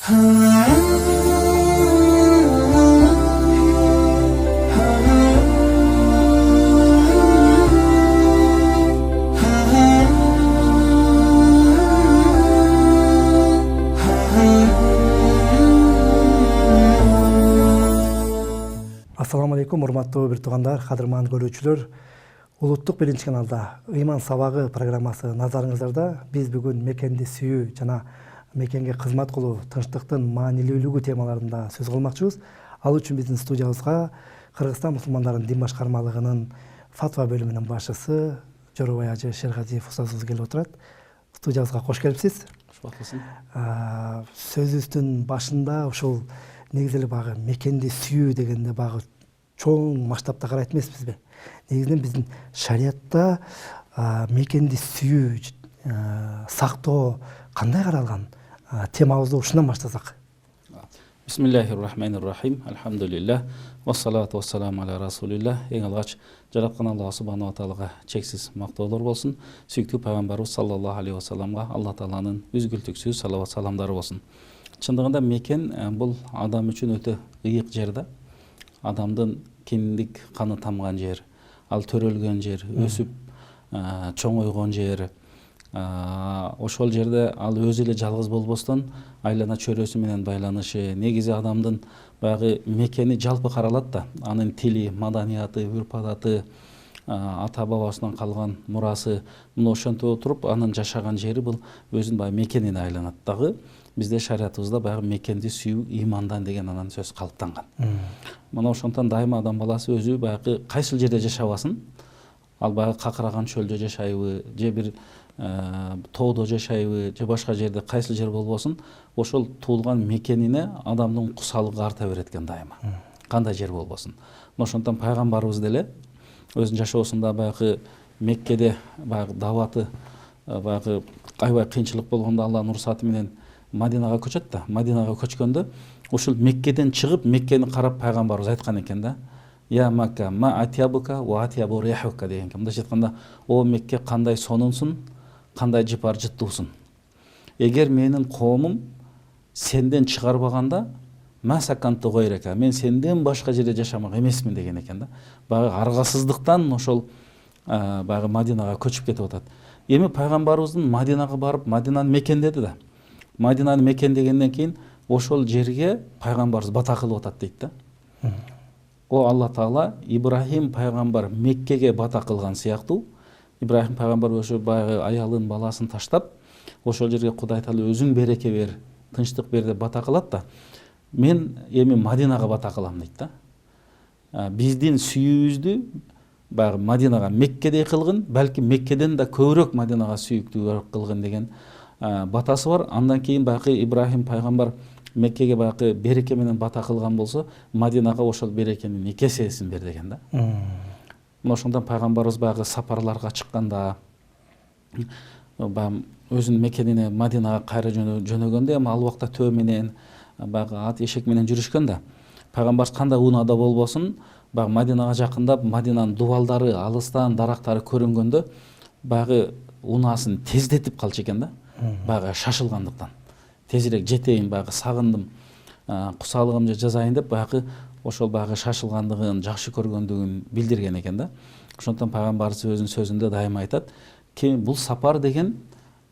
Assalamu алейкум, урматтуу бир туугандар, кадырман көрүүчүлөр. Улуттук биринчи каналда ыйман сабагы программасы назарыңыздарда. Биз бүгүн мекенди сүйүү жана мекенге кызмат кылуу, тынчтыктын маанилүүлүгү темаларында сөз кылмакчыбыз. Ал үчүн биздин студиябызга Кыргызстан мусулмандарынын дин башкармалыгынын фатва бөлүмүнүн башчысы Жоробай ажы Шергазиев устазыбыз келип отурат. Студиябызга кош келипсиз. Сөзүбүздүн башында ушул негизи эле багы мекенди сүйүү дегенде багы чоң масштабта карайт эмеспизби? Негизинен биздин шариятта мекенди сүйүү, сактоо кандай каралган? Темабызды ушундан баштасак. Бисмиллахир-рахманир-рахим. Алхамдулиллах. Вассалату вассаламу аля расулиллах. Эң алгач жараткан Аллах субханаху ва таалага чексиз мактоолор болсун. Сүйүктүү пайгамбарыбыз саллаллаху алейхи вассаламга Алла тааланын үзгүлтүксүз салават саламдары болсун. Чындыгында мекен бул адам үчүн өтө ыйык жер да. Адамдын киндик каны тамган жер, ал төрөлгөн жер, өсүп чоңойгон жер. Ошол жерде ал өзү эле жалгыз болбостон айлана чөрөсү менен байланышы, негизи адамдын баягы мекени жалпы каралат да. Анын тили, маданияты, үрп-адаты, ата бабасынан калган мурасы, муну ошентип отуруп анын жашаган жери бул өзүнүн баягы мекенине айланат дагы. Bizde şariatımızda bayağı mekendi süyü imandan деген анан сөз калыптанган. Мына ошондон дайыма адам баласы өзү баягы кайсыл жерде жашабасын, ал баягы какыраган чөлдө жашайбы, же бир тоодо жашайбы, же башка жерде кайсыл жер болбосун, ошол туулган мекенине адамдын кусалыгы арта берет экен дайыма. Кандай жер болбосун. Ошондон пайгамбарыбыз деле өзүнүн жашоосунда баягы Меккеде баягы даваты баягы аябай кыйынчылык болгондо Алланын уруксаты менен Мадинага көчөт да. Мадинага көчкөндө ошол Меккеден чыгып Меккени карап пайгамбарыбыз айткан экен да. Я Макка ма атябука ва атябу рихука деген экен. Мындайча айтканда, о Мекке кандай сонунсун, кандай жыпар жыттуусун. Эгер менин коомум сенден чыгарбаганда масаканту гойрека, мен сенден башка жерде жашамак эмесмин деген экен да. Баягы аргасыздыктан ошол баягы Мадинага көчүп кетип атат. Эми пайгамбарыбыздын Мадинага барып, Мадинаны мекендеди да. Мадинаны мекендегенден кийин ошол жерге пайгамбарыбыз бата кылып атат дейт да. О Алла Таала Ибрахим пайгамбар Меккеге бата кылган сыяктуу, Ибрахим пайгамбар ошо баягы аялын, баласын таштап, ошол жерге Кудай Таала өзүң береке бер, тынчтык бер деп бата кылат да. Мен эми Мадинага бата кылам дейт да. Биздин сүйүүбүздү баягы Мадинага, Меккеде кылгын, балки Меккеден да көбүрөөк Мадинага сүйүктүүрөөк кылгын деген батасы бар. Андан кийин баягы Ибрахим пайгамбар Меккеге баягы береке менен бата кылган болсо, Мадинага ошол берекенин 2 эсесин бер деген да. Мына ошондон пайгамбарыбыз баягы сапарларга чыкканда, баягы өзүнүн мекенине Мадинага кайра жөнөгөндө, эми ал убакта төө менен баягы ат эшек менен жүрүшкөн да. Пайгамбарыбыз кандай унаада болбосун, баягы Мадинага жакындап, Мадинанын дубалдары, алыстан дарактары көрүнгөндө баягы унасын тездетип калчу экен да. Баягы шашылгандыктан. Тезирээк жетейин, баягы сагындым, кусалыгымды жазайын деп баягы ошол баягы шашылгандыгын, жакшы көргөндүгүн билдирген экен да. Ошондон пайгамбарыбыз өзүнүн сөзүндө дайыма айтат, бул сапар деген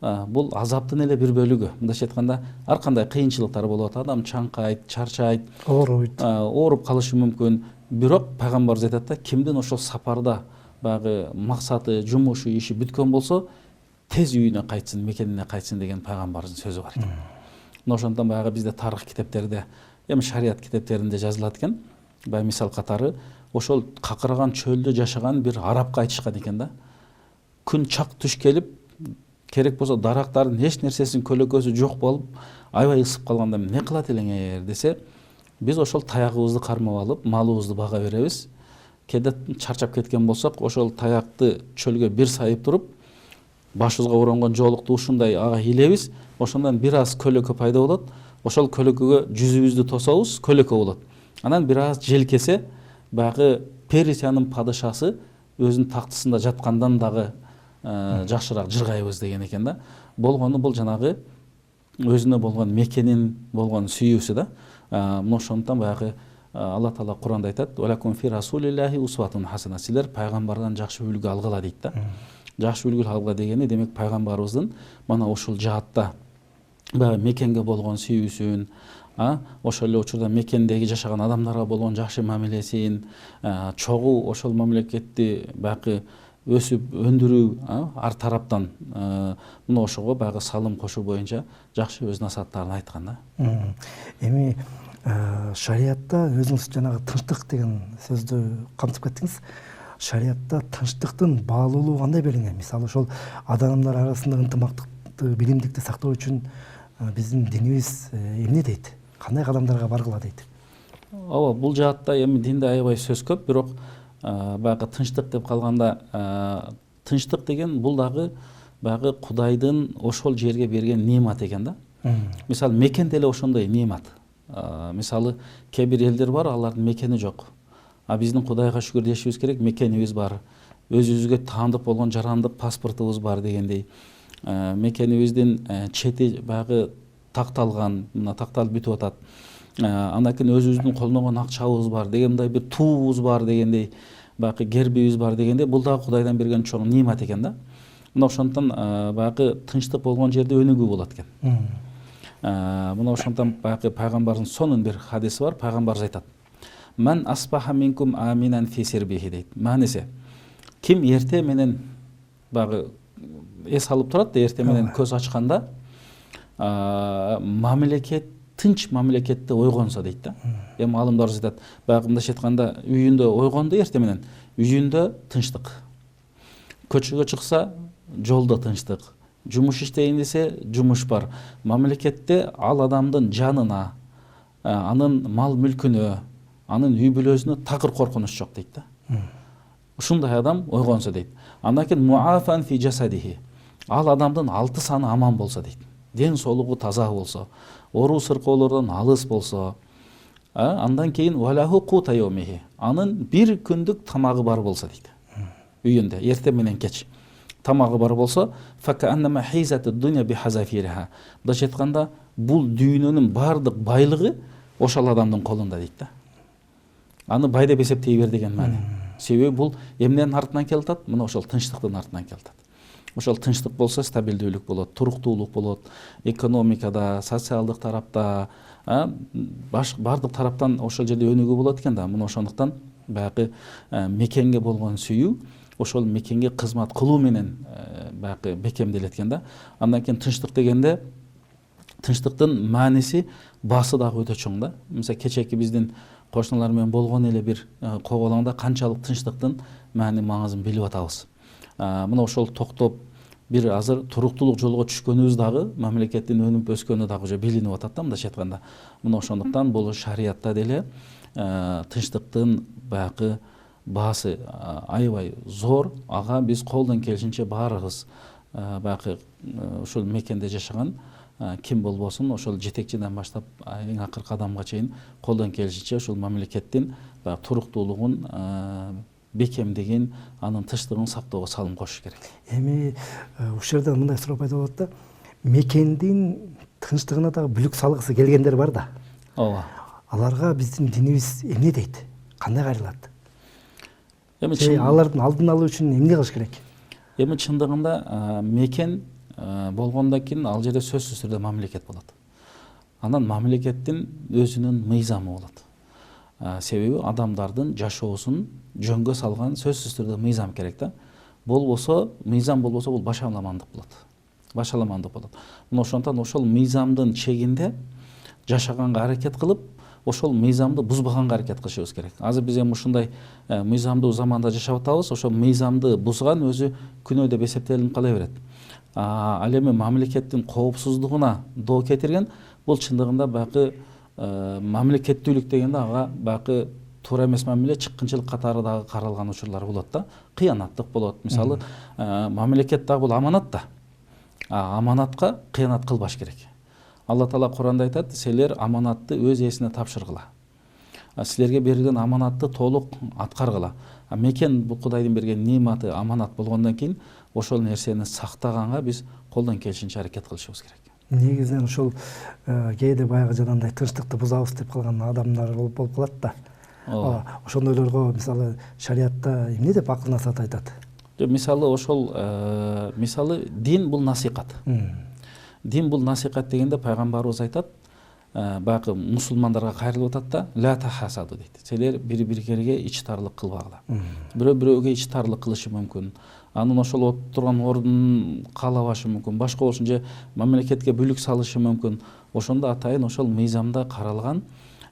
бул азаптын эле бир бөлүгү. Мындайча айтканда, ар кандай кыйынчылыктар болот, адам чаңкайт, чарчайт, ооруп калышы мүмкүн. Бирок пайгамбарыбыз айтат да, кимдин ошол сапарда баягы максаты, жумушу, иши бүткөн болсо, тез үйүнө кайтсын, мекенине кайтсын деген пайгамбарыбыздын сөзү бар экен. Мына ошондон баягы бизде тарых китептерде, эми шарият китептеринде жазылат экен. Баягы мисал катары ошол какыраган чөлдө жашаган бир арабка айтышкан экен да. Күн чак түш келип, керек болсо дарактардын эч нерсесин көлөкөсү жок болуп, аябай ысып калганда эмне кылат элеңер десе, биз ошол таягыбызды кармап алып, малыбызды бага беребиз. Кээде чарчап кеткен болсок, ошол таякты чөлгө бир сайып туруп, башыбызга оронгон жоолукту ушундай ага илебиз, ошондон бир аз көлөкө пайда болот. Ошол көлөкөгө жүзүбүздү тособуз, көлөкө болот. Анан бир аз желкесе, баягы Персиянын падышасы өзүнүн тактысында жаткандан дагы жакшыраак жыргайбыз деген экен да. Болгону бул жанагы өзүнө болгон мекенин болгон сүйүүсү да. Мына ошондуктан баягы Алла Таала Куранда айтат: "Валакум фи расулиллахи усватун хасана". Силер пайгамбардан жакшы үлгү алгыла дейт да. Жакшы үлгү алгыла дегени демек пайгамбарыбыздын мана ушул жаатта баягы мекенге болгон сүйүүсүн, ошол эле учурда мекендеги жашаган адамдарга болгон жакшы мамилесин, чогуу ошол мамлекетти баягы өсүп өндүрүү ар тараптан мына ошого баягы салым кошуу боюнча жакшы өз насааттарын айткан да. Эми шариятта өзүңүз жанагы тынчтык деген сөздү камтып кеттиңиз. Шариятта тынчтыктын баалуулугу кандай белгиленген? Мисалы ошол адамдар арасында ынтымактыкты, билимдикти сактоо үчүн биздин динибиз эмне дейт? Кандай кадамдарга баргыла дейт? Ооба, бул жаатта эми динде аябай сөз көп, бирок баягы тынчтык деп калганда, тынчтык деген бул дагы баягы Кудайдын ошол жерге берген немат экен да. Мисалы мекен деле ошондой немат. Мисалы кээ бир элдер бар, алардын мекени жок. Биздин Кудайга шүгүр дешибиз керек, мекенибиз бар. Өзүбүзгө таандык болгон жарандык паспортубуз бар дегендей. Мекенибиздин чети баягы такталган, мына такталып бүтүп атат. Андан кийин өзүбүздүн колдонгон акчабыз бар деген, мындай бир туубуз бар дегендей, баягы гербибиз бар дегендей, бул дагы Кудайдан берген чоң немат экен да. Мына ошондон баягы тынчтык болгон жерде өнүгүү болот экен. Мына ошондон баягы пайгамбардын сонун бир хадиси бар. Пайгамбарыбыз айтат: "Ман асбаха минкум аминан фи сирбихи" дейт. Мааниси, ким эрте менен баягы эс алып турат да, эрте менен көз ачканда мамлекет тынч мамлекетте ойгонсо дейт да. Эми алымдарыбыз айтат, баягы мындайча айтканда, үйүндө ойгонду эрте менен, үйүндө тынчтык. Көчөгө чыкса, жолдо тынчтык. Жумуш иштейин десе, жумуш бар. Мамлекетте ал адамдын жанына, анын мал мүлкүнө, анын үй бүлөсүнө такыр коркунуч жок дейт да. Ушундай адам ойгонсо дейт. Андан кийин муафан фи жасадихи. Ал адамдын 6 саны аман болсо дейт. Ден соолугу таза болсо, ору сыркоолордон алыс болсо, андан кийин валаху кута йомихи. Анын бир күндүк тамагы бар болсо дейт. Үйүндө эрте менен кеч тамагы бар болсо, факаннама хизатуд дуня бихазафириха. Мындайча айтканда, бул дүйнөнүн бардык байлыгы ошол адамдын колунда дейт да. Аны бай деп эсептей бер деген маани. Себеби бул эмненин артынан келип атат? Мына ошол тынчтыктын артынан келип атат. Ошол тынчтык болсо стабилдүүлүк болот, туруктуулук болот, экономикада, социалдык тарапта, бардык тараптан ошол жерде өнүгүү болот экен да. Мына ошондуктан баягы мекенге болгон сүйүү, ошол мекенге кызмат кылуу менен баягы бекемделет экен да. Андан кийин тынчтык дегенде, тынчтыктын мааниси баасы дагы өтө чоң да. Мисалы кечээки биздин кошуналар менен болгон эле бир коболоңдо канчалык тынчтыктын маани маңызын билип атабыз. Мына ошол токтоп бир азыр туруктуулук жолго түшкөнүбүз дагы, мамлекеттин өнүп өскөнү дагы уже билинип атат да, мындайча айтканда. Мына ошондуктан бул шариятта деле тынчтыктын баягы баасы аябай зор. Ага биз колдон келишинче баарыбыз баягы ушул мекенде жашаган ким болбосун, ошол жетекчиден баштап эң акыркы адамга чейин колдон келишинче ушул мамлекеттин туруктуулугун, бекемдигин, анын тынчтыгын сактоого салым кошуш керек. Эми ушул жерде мындай суроо пайда болот да. Мекендин тынчтыгына дагы бүлүк салгысы келгендер бар да. Ооба. Аларга биздин динибиз эмне дейт? Кандай кайрылат? Эми алардын алдын алуу үчүн эмне кылыш керек? Эми чындыгында мекен болгондон кийин ал жерде сөзсүз түрдө мамлекет болот. Анан мамлекеттин өзүнүн мыйзамы болот. Себеби адамдардын жашоосун жөнгө салган сөзсүз түрдө мыйзам керек да. Болбосо, мыйзам болбосо бул башаламандык болот. Башаламандык болот. Мына ошондон ошол мыйзамдын чегинде жашаганга аракет кылып, ошол мыйзамды бузбаганга аракет кылышыбыз керек. Азыр биз эми ушундай мыйзамдуу заманда жашап атабыз, ошол мыйзамды бузган өзү күнөө деп эсептелип кала берет. Ал эми мамлекеттин коопсуздугуна доо кетирген, бул чындыгында баягы мамлекеттүүлүк дегенде ага баягы туура эмес мамиле, чыккынчылык катары дагы каралган учурлар болот да. Кыянаттык болот. Мисалы, мамлекет дагы бул аманат да. Аманатка кыянат кылбаш керек. Алла Таала Куранда айтат: "Силер аманатты өз ээсине тапшыргыла. Силерге берилген аманатты толук аткаргыла." Мекен бул Кудайдын берген нематы, аманат болгондон кийин ошол нерсени сактаганга биз колдон келишинче аракет кылышыбыз керек. негизинен ошол кээде баягы жанагындай тынчтыкты бузабыз деп калган адамдар болуп калат да. Ошондойлорго мисалы шариатта эмне деп акыл насаат айтат? Мисалы ошол мисалы дин бул насихат. Дин бул насихат дегенде пайгамбарыбыз айтат, баягы мусулмандарга кайрылып атат да, ла тахасаду дейт. Силер бири-бириңерге ичтарлык кылбагыла. Бирөө бирөөгө ичтарлык кылышы мүмкүн. Анын ошол отурган ордун каалабашы мүмкүн. Башка болсун же мамлекетке бүлүк салышы мүмкүн. Ошондо атайын ошол мыйзамда каралган,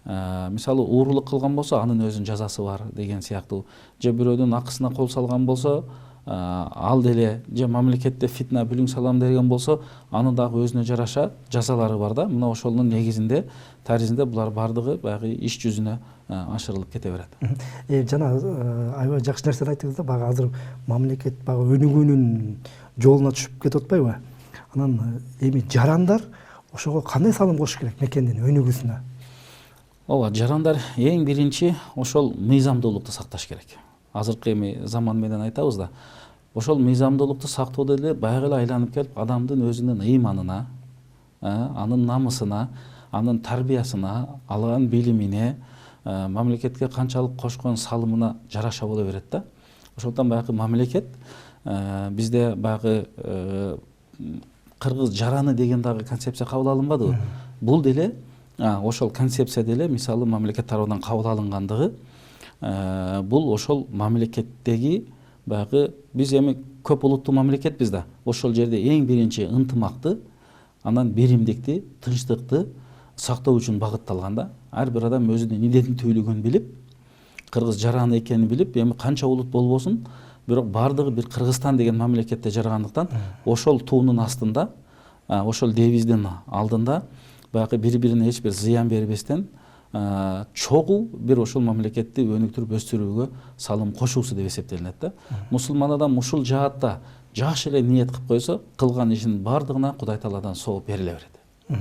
мисалы уурулук кылган болсо анын өзүнүн жазасы бар деген сыяктуу. Же бирөөнүн акысына кол салган болсо, ал деле же мамлекетте фитна бүлүң салам деген болсо, анын дагы өзүнө жараша жазалары бар да. Мына ошонун негизинде, таризинде булар бардыгы баягы иш жүзүнө ашырылып кете берет. Жана аябай жакшы нерсени айттыңыз да, баягы азыр мамлекет баягы өнүгүүнүн жолуна түшүп кетип атпайбы? Анан эми жарандар ошого кандай салым кошуш керек мекендин өнүгүүсүнө? Ооба, жарандар эң биринчи ошол мыйзамдуулукту сакташ керек. Азыркы эми заман менен айтабыз да, ошол мыйзамдуулукту сактоодо эле баягы эле айланып келип адамдын өзүнүн ыйманына, анын намысына, анын тарбиясына, алган билимине, мамлекетке канчалык кошкон салымына жараша боло берет да. Ошондон баягы мамлекет бизде баягы кыргыз жараны деген дагы концепция кабыл алынбадыбы? Бул деле ошол концепция деле мисалы мамлекет тарабынан кабыл алынгандыгы, бул ошол мамлекеттеги баягы биз эми көп улуттуу мамлекетпиз да. Ошол жерде эң биринчи ынтымакты, анан беримдикти, тынчтыкты сактоо үчүн багытталган да. Ар бир адам өзүнүн иденттүүлүгүн билип, кыргыз жараны экенин билип, эми канча улут болбосун, бирок бардыгы бир Кыргызстан деген мамлекетте жарагандыктан, ошол туунун астында, ошол девиздин алдында баягы бири-бирине эч бир зыян бербестен чогуу бир ошол мамлекетти өнүктүрүп өстүрүүгө салым кошуусу деп эсептелинет да. Мусулман адам ушул жаатта жакшы эле ниет кылып койсо, кылган ишинин бардыгына Кудай Тааладан сооп бериле берет.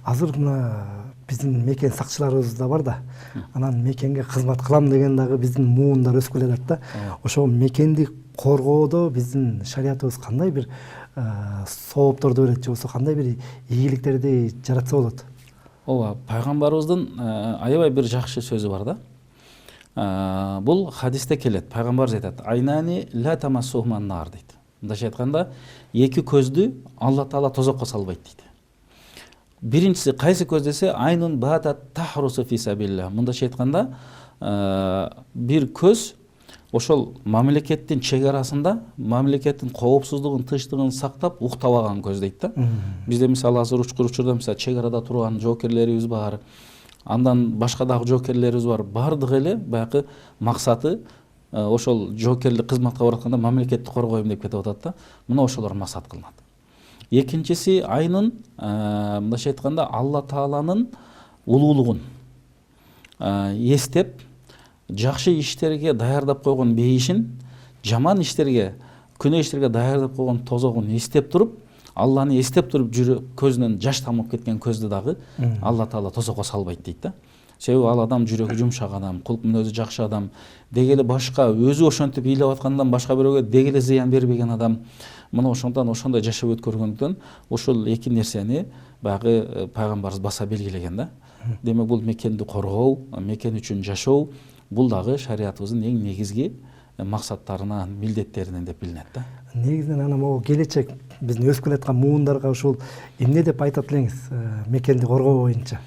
Азыр мына биздин мекен сакчыларыбыз да бар да. Анан мекенге кызмат кылам деген дагы биздин муундар өскөн эле да. Ошол мекенди коргоодо биздин шариятыбыз кандай бир соопторду берет, же болбосо кандай бир ийгиликтерди жаратса болот? Ооба, пайгамбарыбыздын аябай бир жакшы сөзү бар да. Бул хадисте келет. Пайгамбарыбыз айтат: "Айнани ла тамассухуман нар" дейт. Мындайча айтканда, эки көздү Алла Таала тозокко салбайт дейт. Биринчиси кайсы көз десе, айнун батат тахрусу фи сабилла. Мындайча айтканда, бир көз ошол мамлекеттин чек арасында мамлекеттин коопсуздугун, тынчтыгын сактап уктабаган көз дейт да. Бизде мисалы азыр учурда мисалы чек арада турган жоокерлерибиз бар. Андан башка дагы жоокерлерибиз бар. Бардыгы эле баягы максаты ошол жоокерлик кызматка баратканда мамлекетти коргойм деп кетип атат да. Мына ошолор максат кылынат. Экинчиси айнын мындайча айтканда Алла Тааланын улуулугун эстеп, жакшы иштерге даярдап койгон бейишин, жаман иштерге, күнөө иштерге даярдап койгон тозогун эстеп туруп, Алланы эстеп туруп жүрөк көзүнөн жаш тамып кеткен көздү дагы Алла Таала тозокко салбайт дейт да. Себеби ал адам жүрөгү жумшак адам, кулк мүнөзү жакшы адам, деги эле башка өзү ошентип ыйлап аткандан башка бирөөгө деги эле зыян бербеген адам. Мына ошондон ошондой жашап өткөргөндүктөн ушул эки нерсени баягы пайгамбарыбыз баса белгилеген да. Демек бул мекенди коргоо, мекен үчүн жашоо бул дагы шариятыбыздын эң негизги максаттарынан, милдеттеринен деп билинет да. Негизинен анан могу келечек биздин өсүп келаткан муундарга ушул эмне деп айтат элеңиз мекенди коргоо боюнча?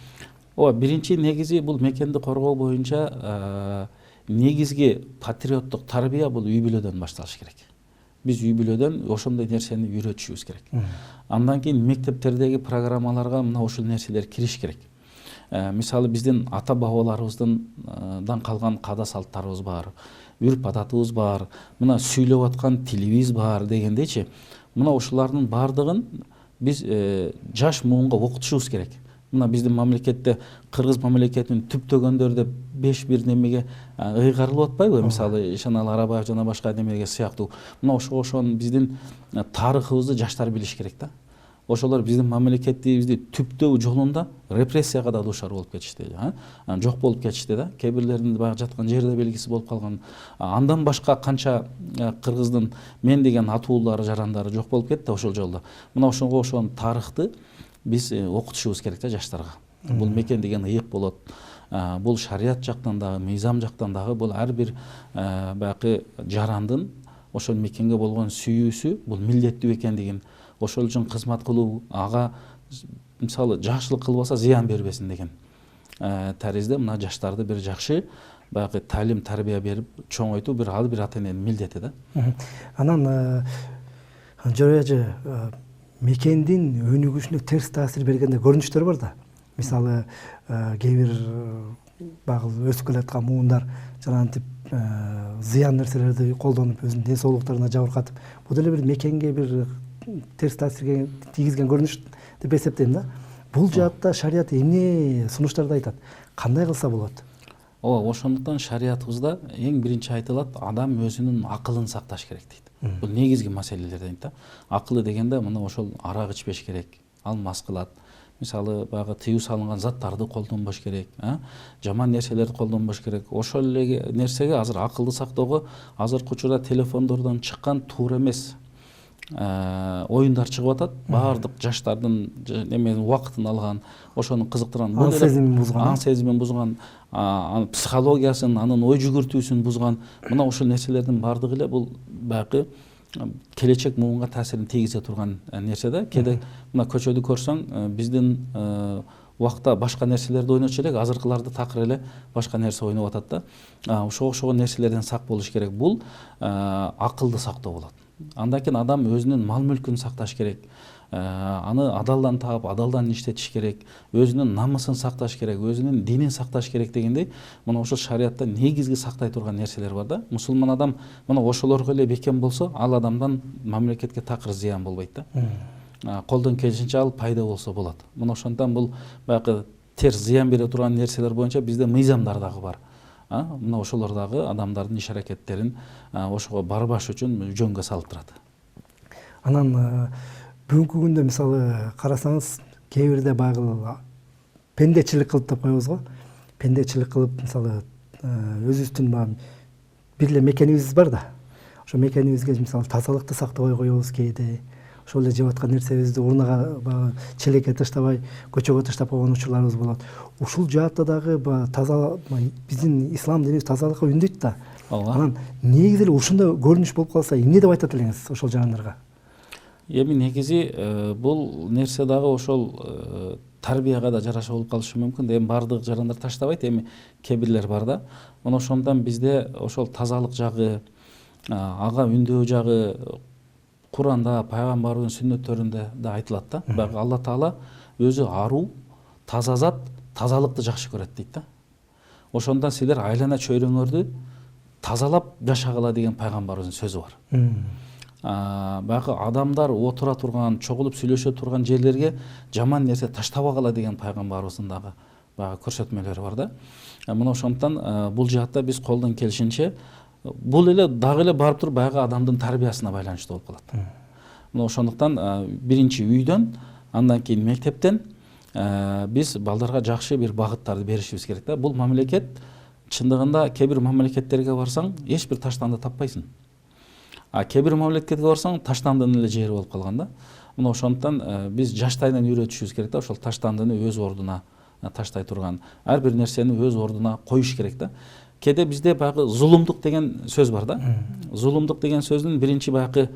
Ооба, биринчи негизи бул мекенди коргоо боюнча негизги патриоттук тарбия бул үй бүлөдөн башталыш керек. Биз үй бүлөдөн ошондой нерсени үйрөтүшүбүз керек. Андан кийин мектептердеги программаларга мына ушул нерселер кириш керек. Мисалы биздин ата бабаларыбыздан калган каада салттарыбыз бар, үрп адатыбыз бар, мына сүйлөп аткан тилибиз бар дегендейчи. Мына ушулардын бардыгын биз жаш муунга окутушубуз керек. Мына биздин мамлекетте кыргыз мамлекетинин түптөгөндөр деп 5 бир немеге ыйгарылып атпайбы? Мисалы Ишаналы Арабаев жана башка немеге сыяктуу. Мына ошон биздин тарыхыбызды жаштар билиш керек да. ошолор биздин мамлекетибизди түптөө жолунда репрессияга да дуушар болуп кетишти, жок болуп кетишти да. Кээ бирлеринин баягы жаткан жерде белгиси болуп калган. Андан башка канча кыргыздын мен деген атуулары, жарандары жок болуп кетти ошол жолдо. Мына ошого окшогон тарыхты биз окутушубуз керек да жаштарга. Бул мекен деген ыйык болот. Бул шарият жактан дагы, мыйзам жактан дагы бул ар бир баягы жарандын ошол мекенге болгон сүйүүсү бул милдеттүү экендигин, ошол үчүн кызмат кылуу, ага мисалы жакшылык кылбаса зыян бербесин деген таризде мына жаштарды бир жакшы баягы талим тарбия берип чоңойтуу бир ал бир ата эненин милдети да. Анан Жорой эже, мекендин өнүгүшүнө терс таасир берген көрүнүштөр бар да. Мисалы кээ бир багы өсүп келаткан муундар жанагынтип зыян нерселерди колдонуп өзүнүн ден соолуктарына жабыркатып, бул деле бир мекенге бир терс таасир тийгизген көрүнүш деп эсептейм да. Бул жаатта шарият эмне сунуштарды айтат? Кандай кылса болот? Ооба, ошондуктан шариятыбызда эң биринчи айтылат, адам өзүнүн акылын сакташ керек дейт. Бул негизги маселелер дейт да. Акылы дегенде мына ошол арак ичпеш керек, ал мас кылат. Мисалы баягы тыюу салынган заттарды колдонбош керек, жаман нерселерди колдонбош керек. Ошол эле нерсеге азыр акылды сактоого азыркы учурда телефондордон чыккан туура эмес оюндар чыгып атат. Баардык жаштардын неменин убактын алган, ошону кызыктырган, аң сезимин бузган, психологиясын, анын ой жүгүртүүсүн бузган. Мына ошол нерселердин баардыгы эле бул баягы келечек муунга таасирин тийгизе турган нерсе да. Кээде мына көчөдү көрсөң, биздин убакта башка нерселерди ойночу элек, азыркыларды такыр эле башка нерсе ойноп атат да. Ошого окшогон нерселерден сак болуш керек. Бул акылды сактоо болот. Андан кийин адам өзүнүн мал мүлкүн сакташ керек. Аны адалдан таап, адалдан иштетиш керек. Өзүнүн намысын сакташ керек, өзүнүн динин сакташ керек дегендей, мына ошол шариатта негизги сактай турган нерселер бар да. Мусулман адам мына ошолорго эле бекем болсо, ал адамдан мамлекетке такыр зыян болбойт да. Колдон келишинче ал пайда болсо болот. Мына ошондон бул баягы терс зыян бере турган нерселер боюнча бизде мыйзамдар дагы бар. Мына ошолор дагы адамдардын иш аракеттерин ошого барбаш үчүн жөнгө салып турат. Анан бүгүнкү күндө мисалы карасаңыз, кээ бирде баягы пендечилик кылып деп коебуз го. Пендечилик кылып, мисалы өзүбүздүн бир эле мекенибиз бар да. Ошо мекенибизге мисалы тазалыкты сактабай коебуз кээде. Ошол эле жеп аткан нерсебизди урнага челекке таштабай, көчөгө таштап койгон учурларыбыз болот. Ушул жаатта дагы таза биздин ислам динибиз тазалыкка үндөйт да. Анан негизи эле ушундай көрүнүш болуп калса, эмне деп айтат элеңиз ошол жарандарга? Эми негизи бул нерсе дагы ошол тарбияга да жараша болуп калышы мүмкүн. Эми баардык жарандар таштабайт, эми кээ бирлер бар да. Мына ошондон бизде ошол тазалык жагы, ага үндөө жагы Куранда, пайгамбардын сүннөттөрүндө да айтылат да. Баягы Алла Таала өзү аруу, таза зат, тазалыкты жакшы көрөт дейт да. Ошондон силер айлана чөйрөңөрдү тазалап жашагыла деген пайгамбарыбыздын сөзү бар. Баягы адамдар отура турган, чогулуп сүйлөшө турган жерлерге жаман нерсе таштабагыла деген пайгамбарыбыздын дагы баягы көрсөтмөлөрү бар да. Мына ошондон бул жаатта биз колдон келишинче бул эле дагы эле барып туруп баягы адамдын тарбиясына байланыштуу болуп калат. Мына ошондуктан биринчи үйдөн, андан кийин мектептен биз балдарга жакшы бир багыттарды беришибиз керек да. Бул мамлекет чындыгында кээ бир мамлекеттерге барсаң, эч бир таштанды таппайсың. Кээ бир мамлекетке барсаң, таштандын эле жери болуп калган да. Мына ошондуктан биз жаштайынан үйрөтүшүбүз керек да. Ошол таштандыны өз ордуна таштай турган, ар бир нерсени өз ордуна коюш керек да. Кээде бизде баягы зулумдук деген сөз бар да. Зулумдук деген сөздүн биринчи баягы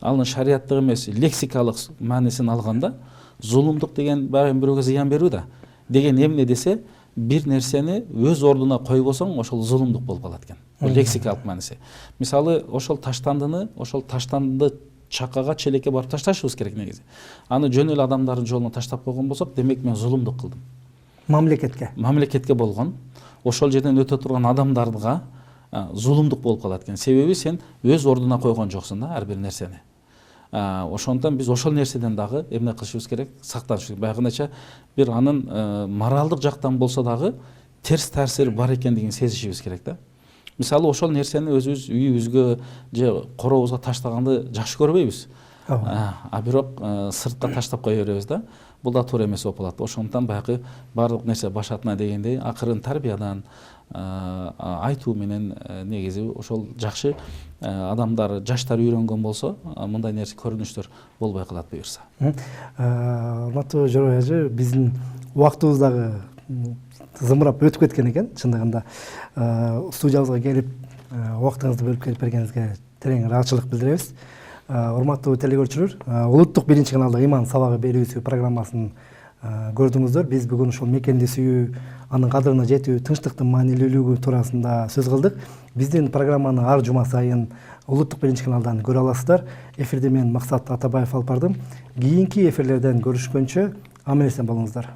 анын шариаттык эмес, лексикалык маанисин алганда, зулумдук деген баягы бирөөгө зыян берүү да. Деген эмне десе, бир нерсени өз ордуна койбосоң, ошол зулумдук болуп калат экен. Бул лексикалык мааниси. Мисалы, ошол таштанды чакага, челекке барып ташташыбыз керек негизи. Аны жөн эле адамдардын жолуна таштап койгон болсок, демек мен зулумдук кылдым. Мамлекетке болгон ошол жерден өтө турган адамдарга зулумдук болуп калат экен. Себеби сен өз ордуна койгон жоксуң да ар бир нерсени. Ошондон биз ошол нерседен дагы эмне кылышыбыз керек? Сактанышыбыз керек. Баягынча бир анын моралдык жактан болсо дагы терс таасири бар экендигин сезишибиз керек да. Мисалы, ошол нерсени өзүбүз үйүбүзгө же коробузга таштаганды жакшы көрбөйбүз. а бирок сыртка таштап кое беребиз да. Бул да туура эмес болуп калат. Ошондуктан баягы баардык нерсе башатына дегендей акырын тарбиядан айтуу менен негизи ошол жакшы адамдар, жаштар үйрөнгөн болсо мындай нерсе көрүнүштөр болбой калат буюрса. Урматтуу Жорой ажы, биздин убактыбыз дагы зымырап өтүп кеткен экен. Чындыгында студиябызга келип убактыңызды бөлүп келип бергениңизге терең ыраазычылык билдиребиз. Урматтуу телекөрүүчүлөр, улуттук биринчи каналда Ыйман сабагы берүүсү программасын көрдүңүздөр. Биз бүгүн ушул мекенди сүйүү, анын кадырына жетүү, тынчтыктын маанилүүлүгү туурасында сөз кылдык. Биздин программаны ар жума сайын улуттук биринчи каналдан көрө аласыздар. Эфирде мен Максат Атабаев алып бардым. Кийинки эфирлерден көрүшкөнчө аман эсен болуңуздар.